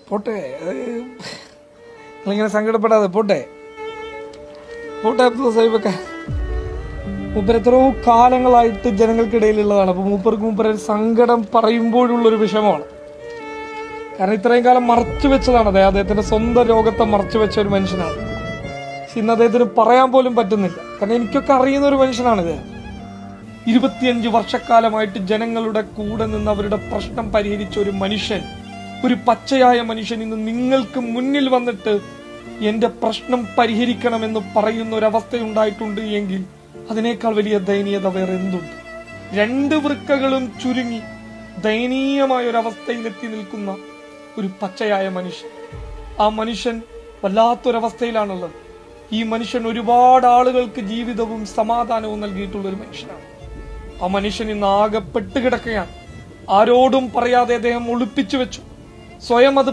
പോട്ടെ, നിങ്ങളിങ്ങനെ സങ്കടപ്പെടാതെ പോട്ടെ. അബ്ദുള്ള സാഹിബൊക്കെ മൂപ്പർ എത്രയോ കാലങ്ങളായിട്ട് ജനങ്ങൾക്കിടയിലുള്ളതാണ്. അപ്പൊ മൂപ്പർ സങ്കടം പറയുമ്പോഴുള്ളൊരു വിഷമമാണ്. കാരണം ഇത്രയും കാലം മറച്ചു വെച്ചതാണ് അദ്ദേഹത്തിന്റെ സ്വന്തം രോഗത്തെ മറച്ചു വെച്ച ഒരു മനുഷ്യനാണ്. പക്ഷെ ഇന്ന് അദ്ദേഹത്തിന് പറയാൻ പോലും പറ്റുന്നില്ല. കാരണം എനിക്കൊക്കെ അറിയുന്ന ഒരു മനുഷ്യനാണിത്. 25 വർഷക്കാലമായിട്ട് ജനങ്ങളുടെ കൂടെ നിന്ന് അവരുടെ പ്രശ്നം പരിഹരിച്ച ഒരു മനുഷ്യൻ, ഒരു പച്ചയായ മനുഷ്യൻ ഇന്ന് നിങ്ങൾക്ക് മുന്നിൽ വന്നിട്ട് എന്റെ പ്രശ്നം പരിഹരിക്കണമെന്ന് പറയുന്ന ഒരവസ്ഥയുണ്ടായിട്ടുണ്ട് എങ്കിൽ അതിനേക്കാൾ വലിയ ദയനീയത വേറെ എന്തുണ്ട്? 2 വൃക്കകളും ചുരുങ്ങി ദയനീയമായ ഒരവസ്ഥയിലെത്തി നിൽക്കുന്ന ഒരു പച്ചയായ മനുഷ്യൻ. ആ മനുഷ്യൻ വല്ലാത്തൊരവസ്ഥയിലാണുള്ളത്. ഈ മനുഷ്യൻ ഒരുപാട് ആളുകൾക്ക് ജീവിതവും സമാധാനവും നൽകിയിട്ടുള്ള ഒരു മനുഷ്യനാണ്. ആ മനുഷ്യൻ ഇന്ന് ആകെ പെട്ടുകിടക്കുകയാണ്. ആരോടും പറയാതെ അദ്ദേഹം ഒളിപ്പിച്ചു വെച്ചു. സ്വയം അത്